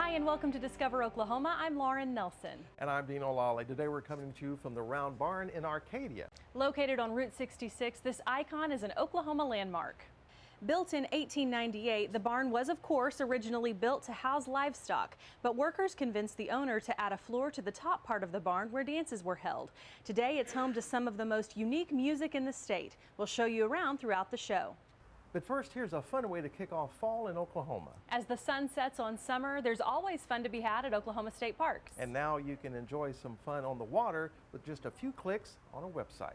Hi, and welcome to Discover Oklahoma. I'm Lauren Nelson. And I'm Dean O'Lally. Today we're coming to you from the Round Barn in Arcadia. Located on Route 66, this icon is an Oklahoma landmark. Built in 1898, the barn was, of course, originally built to house livestock, but workers convinced the owner to add a floor to the top part of the barn where dances were held. Today, it's home to some of the most unique music in the state. We'll show you around throughout the show. But first, here's a fun way to kick off fall in Oklahoma. As the sun sets on summer, there's always fun to be had at Oklahoma State Parks. And now you can enjoy some fun on the water with just a few clicks on a website.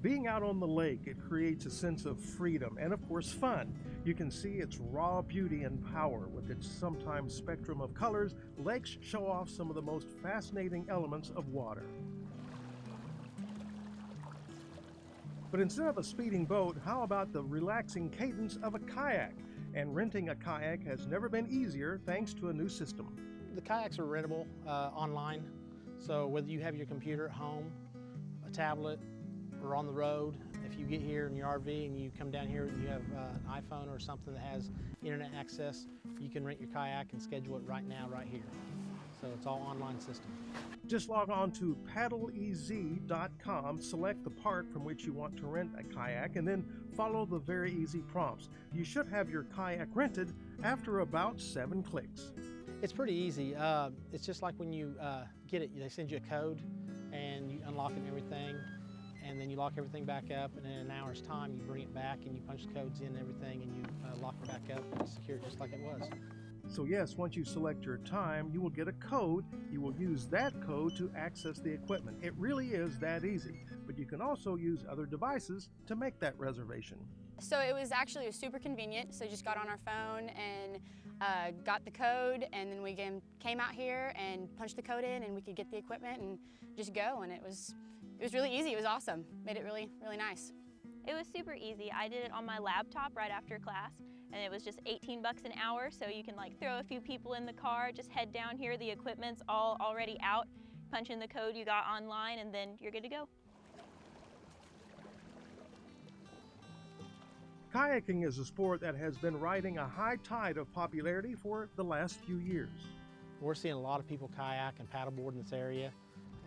Being out on the lake, it creates a sense of freedom and, of course, fun. You can see its raw beauty and power. With its sometimes spectrum of colors, lakes show off some of the most fascinating elements of water. But instead of a speeding boat, how about the relaxing cadence of a kayak? And renting a kayak has never been easier thanks to a new system. The kayaks are rentable online, so whether you have your computer at home, a tablet, or on the road, if you get here in your RV and you come down here and you have an iPhone or something that has internet access, you can rent your kayak and schedule it right now, right here. So it's all online system. Just log on to paddleez.com, select the park from which you want to rent a kayak, and then follow the very easy prompts. You should have your kayak rented after about 7 clicks. It's pretty easy. It's just like when you get it, they send you a code and you unlock it and everything, and then you lock everything back up, and in an hour's time you bring it back and you punch the codes in and everything, and you lock it back up and secure it just like it was. So yes, once you select your time, you will get a code. You will use that code to access the equipment. It really is that easy, but you can also use other devices to make that reservation. So it was super convenient. So just got on our phone and got the code, and then we came out here and punched the code in, and we could get the equipment and just go, and it was really easy. It was awesome. Made it really, really nice. It was super easy. I did it on my laptop right after class, and it was just 18 bucks an hour, so you can like throw a few people in the car, just head down here, the equipment's all already out, punch in the code you got online, and then you're good to go. Kayaking is a sport that has been riding a high tide of popularity for the last few years. We're seeing a lot of people kayak and paddleboard in this area,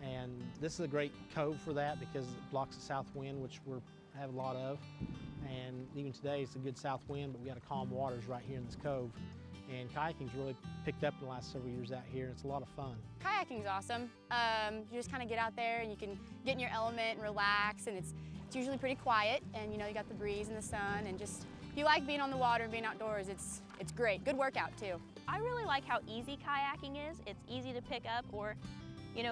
and this is a great cove for that because it blocks the south wind, which we have a lot of. And even today it's a good south wind, but we got a calm waters right here in this cove. And kayaking's really picked up in the last several years out here, and it's a lot of fun. Kayaking's awesome. You just kind of get out there and you can get in your element and relax, and it's usually pretty quiet, and you got the breeze and the sun, and just, if you like being on the water and being outdoors, it's great. Good workout too. I really like how easy kayaking is. It's easy to pick up, or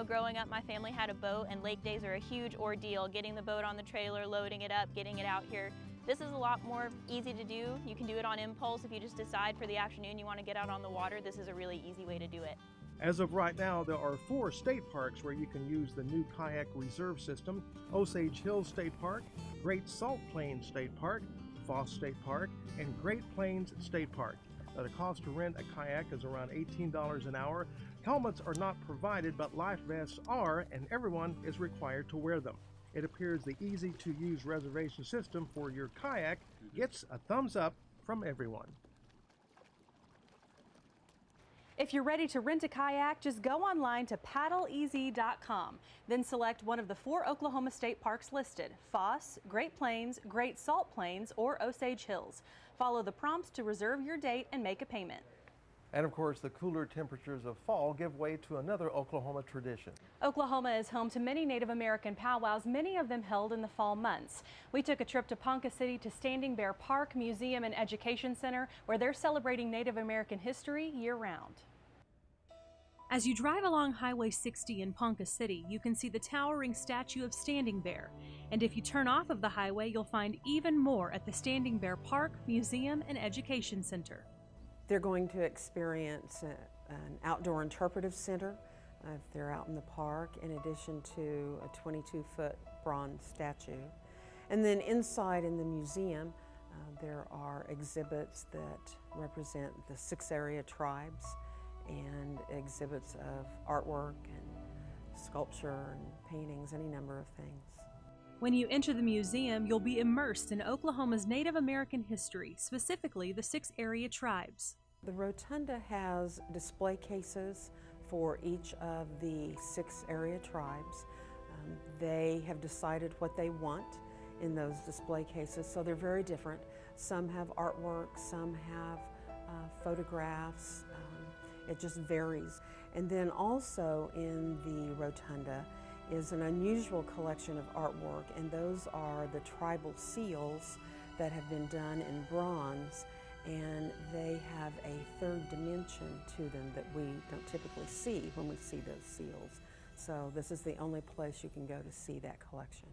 growing up, my family had a boat, and lake days are a huge ordeal. Getting the boat on the trailer, loading it up, getting it out here. This is a lot more easy to do. You can do it on impulse. If you just decide for the afternoon you want to get out on the water, this is a really easy way to do it. As of right now, there are 4 state parks where you can use the new kayak reserve system: Osage Hills State Park, Great Salt Plains State Park, Foss State Park, and Great Plains State Park. The cost to rent a kayak is around $18 an hour. Helmets are not provided, but life vests are, and everyone is required to wear them. It appears the easy-to-use reservation system for your kayak gets a thumbs up from everyone. If you're ready to rent a kayak, just go online to paddleez.com. Then select one of the 4 Oklahoma State parks listed: Foss, Great Plains, Great Salt Plains, or Osage Hills. Follow the prompts to reserve your date and make a payment. And of course, the cooler temperatures of fall give way to another Oklahoma tradition. Oklahoma is home to many Native American powwows, many of them held in the fall months. We took a trip to Ponca City to Standing Bear Park, Museum, and Education Center, where they're celebrating Native American history year-round. As you drive along Highway 60 in Ponca City, you can see the towering statue of Standing Bear. And if you turn off of the highway, you'll find even more at the Standing Bear Park, Museum, and Education Center. They're going to experience an outdoor interpretive center if they're out in the park, in addition to a 22-foot bronze statue. And then inside in the museum, there are exhibits that represent the 6 area tribes, and exhibits of artwork and sculpture and paintings, any number of things. When you enter the museum, you'll be immersed in Oklahoma's Native American history, specifically the 6 area tribes. The rotunda has display cases for each of the 6 area tribes. They have decided what they want in those display cases, so they're very different. Some have artwork, some have photographs. It just varies. And then also in the rotunda is an unusual collection of artwork, and those are the tribal seals that have been done in bronze, and they have a 3rd dimension to them that we don't typically see when we see those seals. So this is the only place you can go to see that collection.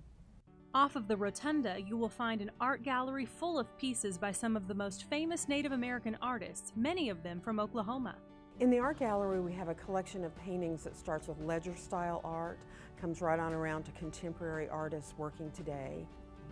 Off of the rotunda, you will find an art gallery full of pieces by some of the most famous Native American artists, many of them from Oklahoma. In the art gallery, we have a collection of paintings that starts with ledger-style art, comes right on around to contemporary artists working today.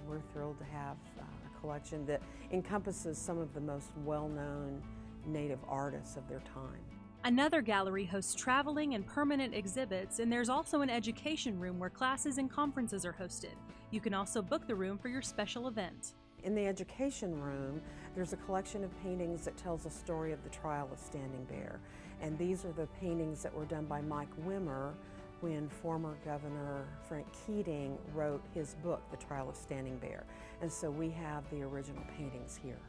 We're thrilled to have a collection that encompasses some of the most well-known Native artists of their time. Another gallery hosts traveling and permanent exhibits, and there's also an education room where classes and conferences are hosted. You can also book the room for your special event. In the education room, there's a collection of paintings that tells the story of the trial of Standing Bear. And these are the paintings that were done by Mike Wimmer when former Governor Frank Keating wrote his book, The Trial of Standing Bear. And so we have the original paintings here.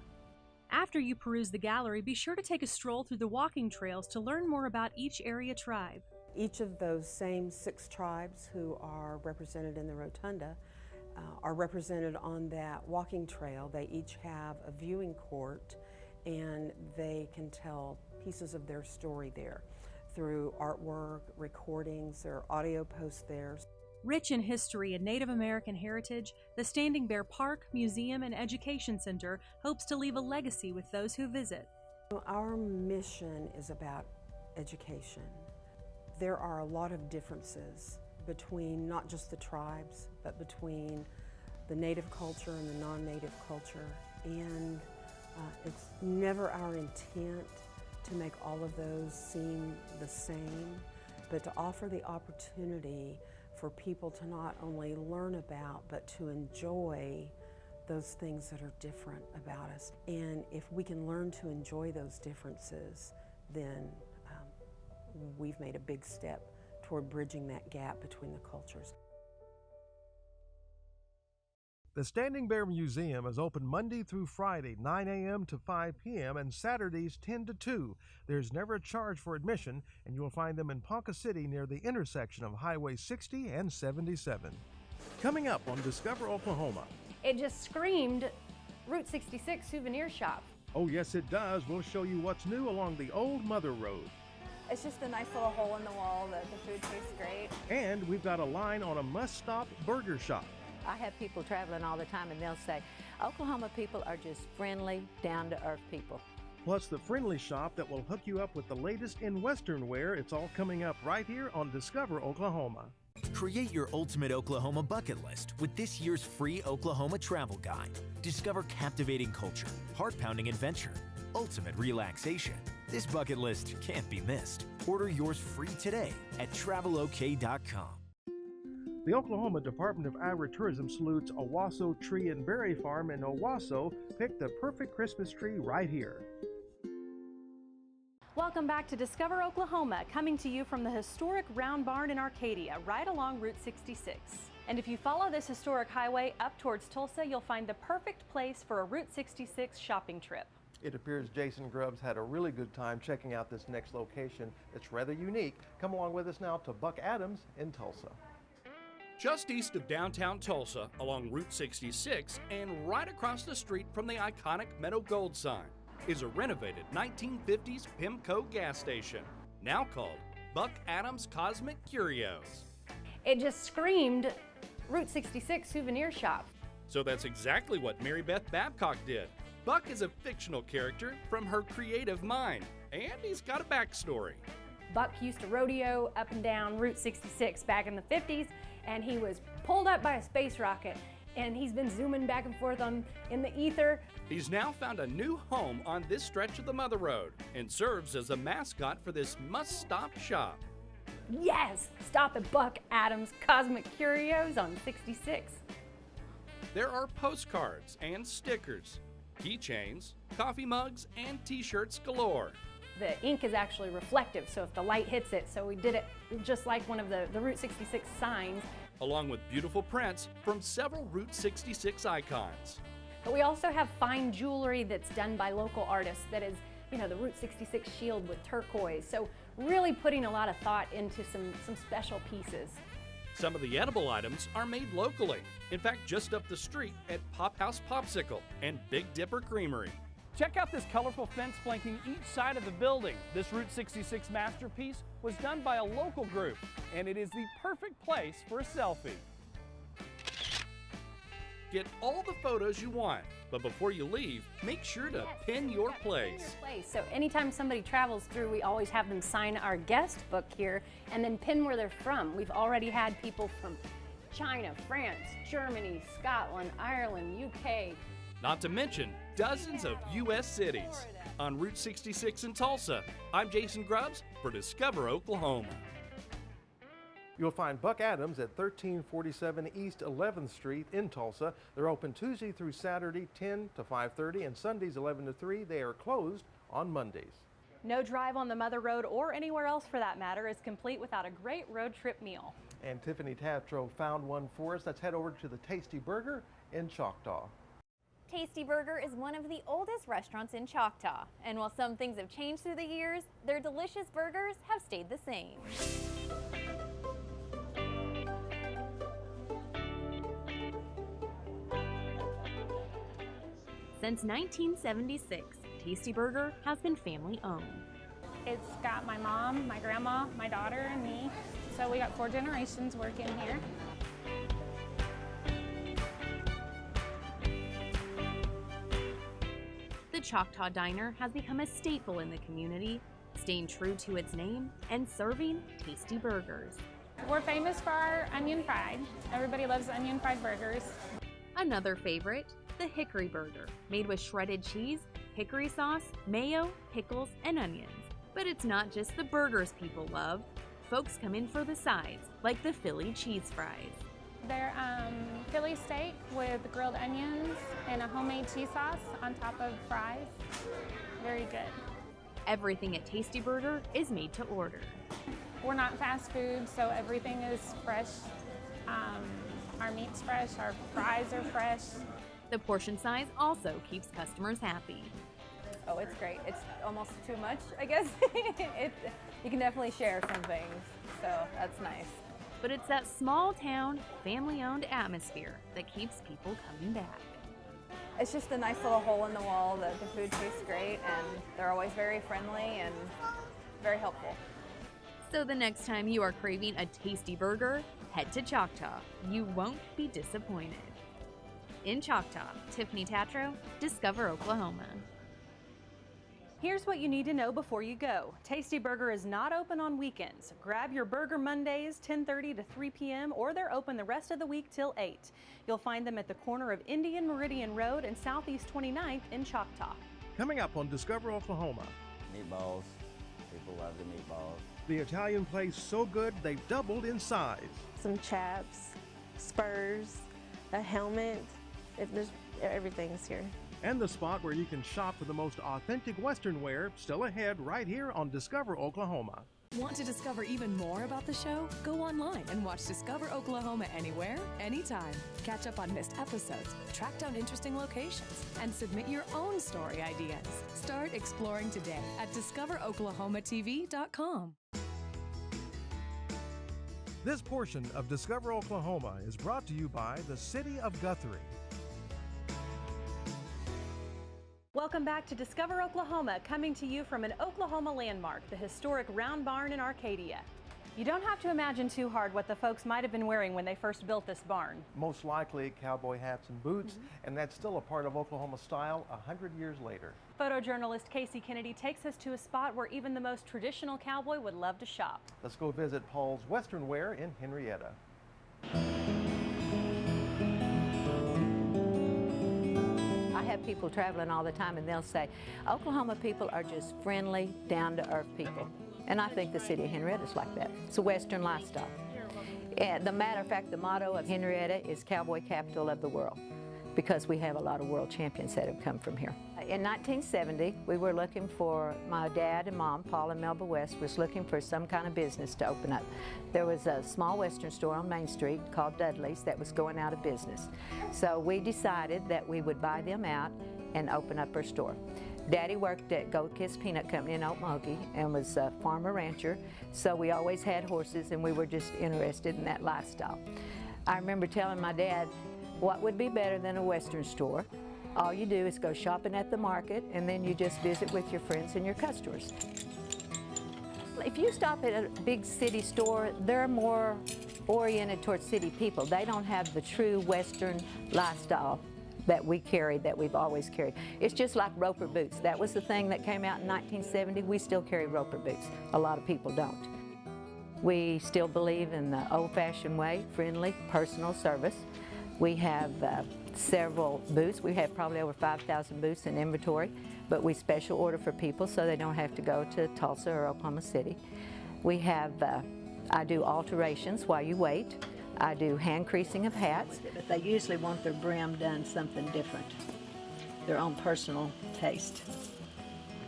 After you peruse the gallery, be sure to take a stroll through the walking trails to learn more about each area tribe. Each of those same 6 tribes who are represented in the rotunda are represented on that walking trail. They each have a viewing court, and they can tell pieces of their story there through artwork, recordings, there are audio posts there. Rich in history and Native American heritage, the Standing Bear Park, Museum, and Education Center hopes to leave a legacy with those who visit. Our mission is about education. There are a lot of differences between not just the tribes, but between the native culture and the non-native culture. And it's never our intent to make all of those seem the same, but to offer the opportunity for people to not only learn about, but to enjoy those things that are different about us. And if we can learn to enjoy those differences, then we've made a big step toward bridging that gap between the cultures. The Standing Bear Museum is open Monday through Friday, 9 a.m. to 5 p.m., and Saturdays, 10 to 2. There's never a charge for admission, and you'll find them in Ponca City near the intersection of Highway 60 and 77. Coming up on Discover Oklahoma. It just screamed Route 66 Souvenir Shop. Oh, yes, it does. We'll show you what's new along the old Mother Road. It's just a nice little hole in the wall. The food tastes great. And we've got a line on a must-stop burger shop. I have people traveling all the time, and they'll say, Oklahoma people are just friendly, down-to-earth people. Plus the friendly shop that will hook you up with the latest in Western wear. It's all coming up right here on Discover Oklahoma. Create your ultimate Oklahoma bucket list with this year's free Oklahoma travel guide. Discover captivating culture, heart-pounding adventure, ultimate relaxation. This bucket list can't be missed. Order yours free today at travelok.com. The Oklahoma Department of Agritourism salutes Owasso Tree and Berry Farm in Owasso. Pick the perfect Christmas tree right here. Welcome back to Discover Oklahoma, coming to you from the historic Round Barn in Arcadia, right along Route 66. And if you follow this historic highway up towards Tulsa, you'll find the perfect place for a Route 66 shopping trip. It appears Jason Grubbs had a really good time checking out this next location. It's rather unique. Come along with us now to Buck Adams in Tulsa. Just east of downtown Tulsa, along Route 66, and right across the street from the iconic Meadow Gold sign, is a renovated 1950s Pimco gas station, now called Buck Adams Cosmic Curios. It just screamed Route 66 Souvenir Shop. So that's exactly what Mary Beth Babcock did. Buck is a fictional character from her creative mind, and he's got a backstory. Buck used to rodeo up and down Route 66 back in the 50s, and he was pulled up by a space rocket, and he's been zooming back and forth in the ether. He's now found a new home on this stretch of the Mother Road and serves as a mascot for this must-stop shop. Yes! Stop at Buck Adams Cosmic Curios on 66. There are postcards and stickers, keychains, coffee mugs, and t-shirts galore. The ink is actually reflective, so if the light hits it, so we did it just like one of the Route 66 signs. Along with beautiful prints from several Route 66 icons. But we also have fine jewelry that's done by local artists that is, you know, the Route 66 shield with turquoise. So really putting a lot of thought into some special pieces. Some of the edible items are made locally. In fact, just up the street at Pop House Popsicle and Big Dipper Creamery. Check out this colorful fence flanking each side of the building. This Route 66 masterpiece was done by a local group, and it is the perfect place for a selfie. Get all the photos you want, but before you leave, make sure to pin your place. So anytime somebody travels through, we always have them sign our guest book here and then pin where they're from. We've already had people from China, France, Germany, Scotland, Ireland, UK. Not to mention dozens of U.S. cities. On Route 66 in Tulsa, I'm Jason Grubbs for Discover Oklahoma. You'll find Buck Adams at 1347 East 11th Street in Tulsa. They're open Tuesday through Saturday, 10 to 5:30, and Sundays 11 to 3. They are closed on Mondays. No drive on the Mother Road or anywhere else for that matter is complete without a great road trip meal. And Tiffany Tatro found one for us. Let's head over to the Tasty Burger in Choctaw. Tasty Burger is one of the oldest restaurants in Choctaw, and while some things have changed through the years, their delicious burgers have stayed the same. Since 1976, Tasty Burger has been family owned. It's got my mom, my grandma, my daughter, and me. So we got 4 generations working here. The Choctaw Diner has become a staple in the community, staying true to its name and serving tasty burgers. We're famous for our onion fried. Everybody loves onion fried burgers. Another favorite, the Hickory Burger, made with shredded cheese, hickory sauce, mayo, pickles, and onions. But it's not just the burgers people love. Folks come in for the sides, like the Philly cheese fries. They're Philly steak with grilled onions and a homemade cheese sauce on top of fries. Very good. Everything at Tasty Burger is made to order. We're not fast food, so everything is fresh. Our meat's fresh, our fries are fresh. The portion size also keeps customers happy. Oh, it's great. It's almost too much, I guess. You can definitely share some things, so that's nice. But it's that small town, family-owned atmosphere that keeps people coming back. It's just a nice little hole in the wall. The food tastes great, and they're always very friendly and very helpful. So the next time you are craving a tasty burger, head to Choctaw. You won't be disappointed. In Choctaw, Tiffany Tatro, Discover Oklahoma. Here's what you need to know before you go. Tasty Burger is not open on weekends. Grab your burger Mondays 10:30 to 3 p.m. or they're open the rest of the week till 8. You'll find them at the corner of Indian Meridian Road and Southeast 29th in Choctaw. Coming up on Discover Oklahoma. Meatballs. People love the meatballs. The Italian place so good they've doubled in size. Some chaps, spurs, a helmet. Everything's here. And the spot where you can shop for the most authentic Western wear still ahead right here on Discover Oklahoma. Want to discover even more about the show? Go online and watch Discover Oklahoma anywhere, anytime. Catch up on missed episodes, track down interesting locations, and submit your own story ideas. Start exploring today at discoveroklahomatv.com. This portion of Discover Oklahoma is brought to you by the City of Guthrie. Welcome back to Discover Oklahoma, coming to you from an Oklahoma landmark, the historic Round Barn in Arcadia. You don't have to imagine too hard what the folks might have been wearing when they first built this barn. Most likely cowboy hats and boots, and that's still a part of Oklahoma style 100 years later. Photojournalist Casey Kennedy takes us to a spot where even the most traditional cowboy would love to shop. Let's go visit Paul's Western Wear in Henryetta. I have people traveling all the time and they'll say, Oklahoma people are just friendly, down-to-earth people. And I think the city of Henryetta is like that. It's a Western lifestyle. The matter of fact, the motto of Henryetta is Cowboy Capital of the World, because we have a lot of world champions that have come from here. In 1970, we were looking for, my dad and mom, Paul and Melba West, was looking for some kind of business to open up. There was a small Western store on Main Street called Dudley's that was going out of business. So we decided that we would buy them out and open up our store. Daddy worked at Gold Kiss Peanut Company in Okmulgee and was a farmer rancher, so we always had horses and we were just interested in that lifestyle. I remember telling my dad, what would be better than a Western store? All you do is go shopping at the market and then you just visit with your friends and your customers. If you stop at a big city store, they're more oriented towards city people. They don't have the true Western lifestyle that we carry, that we've always carried. It's just like Roper boots. That was the thing that came out in 1970. We still carry Roper boots. A lot of people don't. We still believe in the old-fashioned way, friendly, personal service. We have several booths. We have probably over 5,000 booths in inventory, but we special order for people so they don't have to go to Tulsa or Oklahoma City. We have, I do alterations while you wait. I do hand creasing of hats, but they usually want their brim done something different, their own personal taste.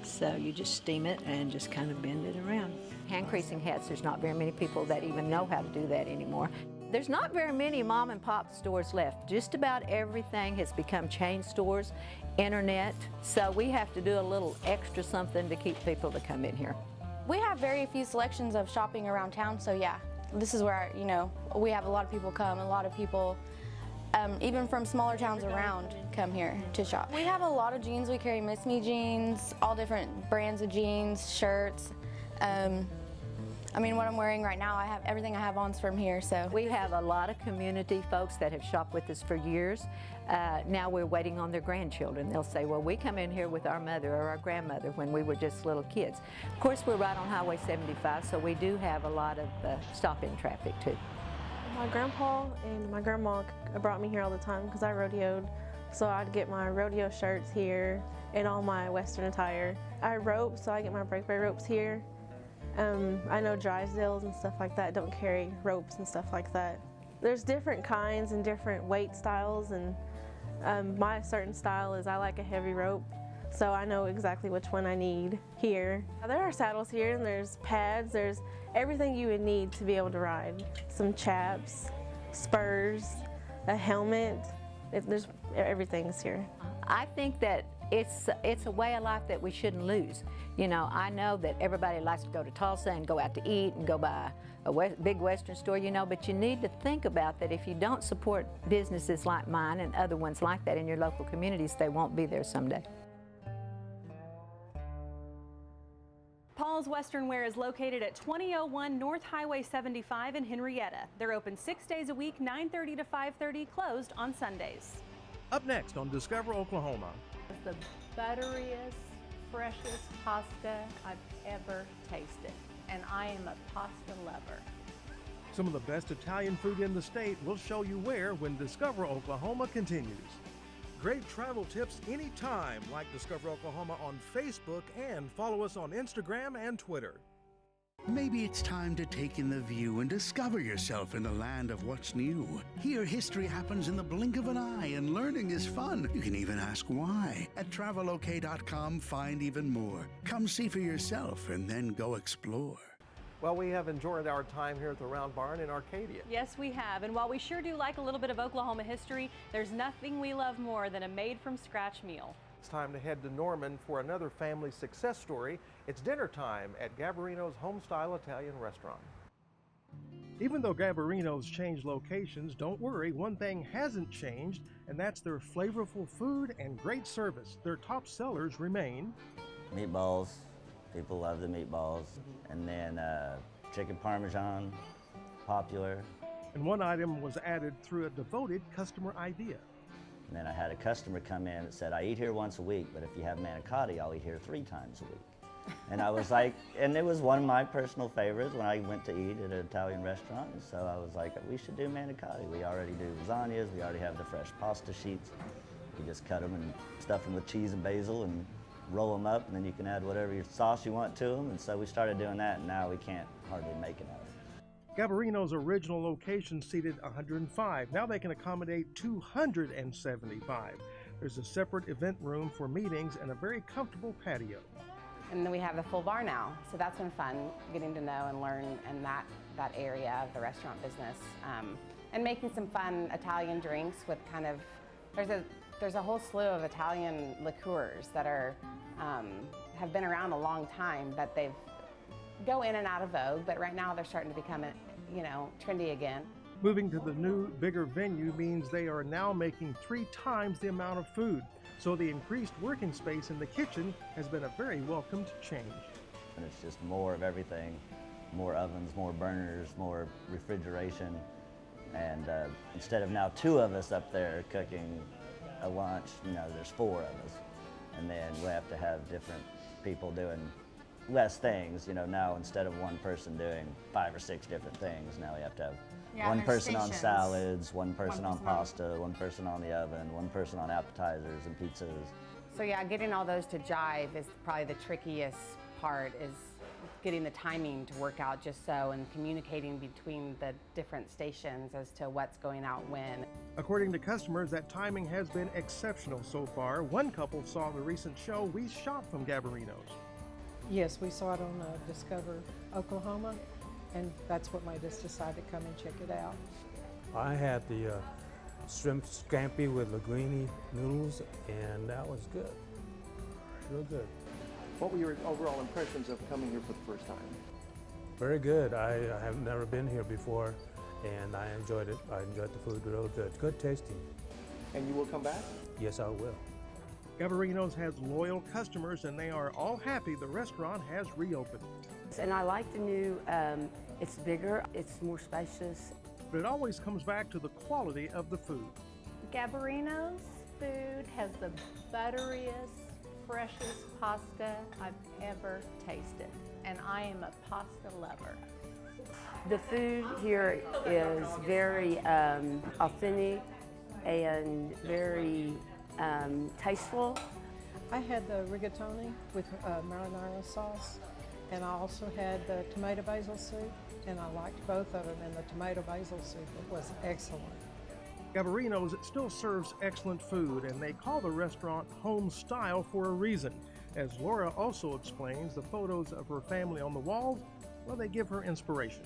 So you just steam it and just kind of bend it around. Hand creasing hats, there's not very many people that even know how to do that anymore. There's not very many mom and pop stores left. Just about everything has become chain stores, internet, so we have to do a little extra something to keep people to come in here. We have very few selections of shopping around town, so yeah, this is where, you know, we have a lot of people come, a lot of people, even from smaller towns around, come here to shop. We have a lot of jeans. We carry Miss Me jeans, all different brands of jeans, shirts. I mean, what I'm wearing right now, everything I have on's from here, so. We have a lot of community folks that have shopped with us for years. Now we're waiting on their grandchildren. They'll say, well, we come in here with our mother or our grandmother when we were just little kids. Of course, we're right on Highway 75, so we do have a lot of stop-in traffic, too. My grandpa and my grandma brought me here all the time because I rodeoed, so I'd get my rodeo shirts here and all my Western attire. I rope, so I get my breakaway ropes here. I know Drysdales and stuff like that don't carry ropes and stuff like that. There's different kinds and different weight styles, and my certain style is I like a heavy rope, so I know exactly which one I need here. There are saddles here, and there's pads, there's everything you would need to be able to ride. Some chaps, spurs, a helmet, there's everything's here. I think that it's a way of life that we shouldn't lose. You know, I know that everybody likes to go to Tulsa and go out to eat and go by a big Western store, you know, but you need to think about that if you don't support businesses like mine and other ones like that in your local communities, they won't be there someday. Paul's Western Wear is located at 2001 North Highway 75 in Henryetta. They're open 6 days a week, 9:30 to 5:30, closed on Sundays. Up next on Discover Oklahoma. The butteriest, freshest pasta I've ever tasted, and I am a pasta lover. Some of the best Italian food in the state. We'll show you where when Discover Oklahoma continues. Great travel tips anytime, like Discover Oklahoma on Facebook, and follow us on Instagram and Twitter. Maybe it's time to take in the view and discover yourself in the land of what's new. Here, history happens in the blink of an eye, and learning is fun. You can even ask why. At travelok.com, find even more. Come see for yourself and then go explore. Well, we have enjoyed our time here at the Round Barn in Arcadia. Yes, we have. And while we sure do like a little bit of Oklahoma history, there's nothing we love more than a made-from-scratch meal. It's time to head to Norman for another family success story. It's dinner time at Gabourey Homestyle Italian restaurant. Even though Gabourey changed locations, don't worry, one thing hasn't changed, and that's their flavorful food and great service. Their top sellers remain meatballs. People love the meatballs. And then chicken parmesan, popular. And one item was added through a devoted customer idea. And then I had a customer come in that said, I eat here once a week, but if you have manicotti, I'll eat here 3 times a week. And I was like, and it was one of my personal favorites when I went to eat at an Italian restaurant. And so I was like, we should do manicotti. We already do lasagnas. We already have the fresh pasta sheets. You just cut them and stuff them with cheese and basil and roll them up, and then you can add whatever your sauce you want to them. And so we started doing that, and now we can't hardly make it out of it. Gaberino's original location seated 105. Now they can accommodate 275. There's a separate event room for meetings and a very comfortable patio. And then we have the full bar now, so that's been fun, getting to know and learn in that area of the restaurant business. And making some fun Italian drinks with kind of, there's a whole slew of Italian liqueurs that are, have been around a long time, but they've go in and out of vogue, but right now they're starting to become, trendy again. Moving to the new, bigger venue means they are now making 3 times the amount of food. So the increased working space in the kitchen has been a very welcomed change. And it's just more of everything, more ovens, more burners, more refrigeration. And instead of now 2 of us up there cooking a lunch, there's 4 of us. And then we have to have different people doing less things. Now instead of one person doing 5 or 6 different things, now we have to have one person on salads, one person on pasta, one person on the oven, one person on appetizers and pizzas. So yeah, getting all those to jive is probably the trickiest part, is getting the timing to work out just so, and communicating between the different stations as to what's going out when. According to customers, that timing has been exceptional so far. One couple saw the recent show we shot from Gabourey Nose. Yes, we saw it on Discover Oklahoma, and that's what made us decide to come and check it out. I had the shrimp scampi with linguine noodles, and that was good, real good. What were your overall impressions of coming here for the first time? Very good. I have never been here before, and I enjoyed it. I enjoyed the food real good. Good tasting. And you will come back? Yes, I will. Gabourey Nose has loyal customers, and they are all happy the restaurant has reopened. And I like the new, it's bigger, it's more spacious. But it always comes back to the quality of the food. Gaberino's food has the butteriest, freshest pasta I've ever tasted, and I am a pasta lover. The food here is very authentic and very tasteful. I had the rigatoni with marinara sauce, and I also had the tomato basil soup, and I liked both of them, and the tomato basil soup was excellent. Gabourey Nose still serves excellent food, and they call the restaurant Homestyle for a reason. As Laura also explains, the photos of her family on the walls, well, they give her inspiration.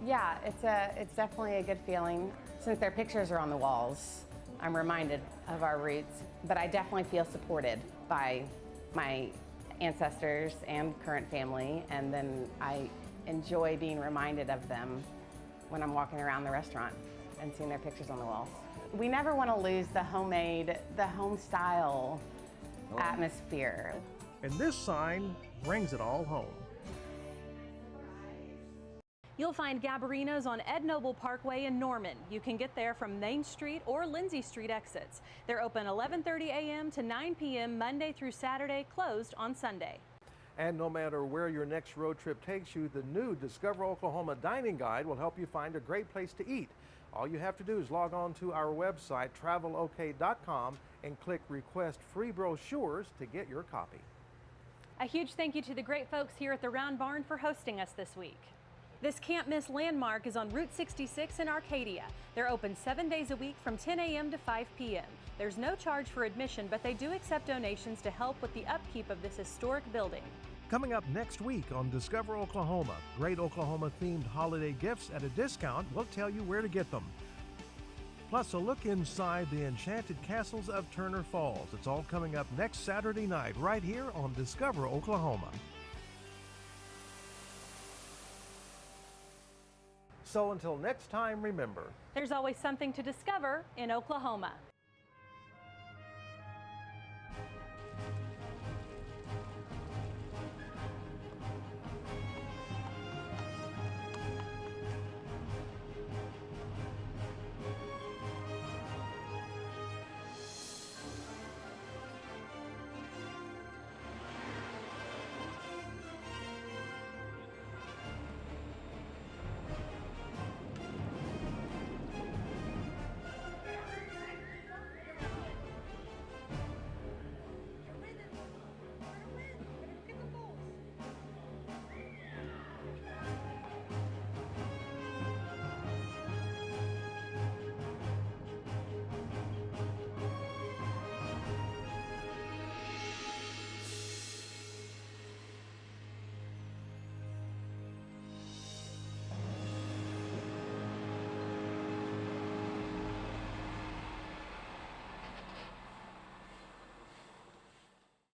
Yeah, it's definitely a good feeling. Since their pictures are on the walls, I'm reminded of our roots, but I definitely feel supported by my ancestors and current family, and then I enjoy being reminded of them when I'm walking around the restaurant and seeing their pictures on the walls. We never want to lose the homemade, the home style atmosphere. And this sign brings it all home. You'll find Gabourey Nose on Ed Noble Parkway in Norman. You can get there from Main Street or Lindsay Street exits. They're open 11:30 a.m. to 9 p.m. Monday through Saturday, closed on Sunday. And no matter where your next road trip takes you, the new Discover Oklahoma Dining Guide will help you find a great place to eat. All you have to do is log on to our website, travelok.com, and click Request Free Brochures to get your copy. A huge thank you to the great folks here at the Round Barn for hosting us this week. This can't miss landmark is on Route 66 in Arcadia. They're open 7 days a week from 10 a.m. to 5 p.m. There's no charge for admission, but they do accept donations to help with the upkeep of this historic building. Coming up next week on Discover Oklahoma, great Oklahoma-themed holiday gifts at a discount. We'll tell you where to get them. Plus, a look inside the enchanted castles of Turner Falls. It's all coming up next Saturday night right here on Discover Oklahoma. So until next time, remember, there's always something to discover in Oklahoma.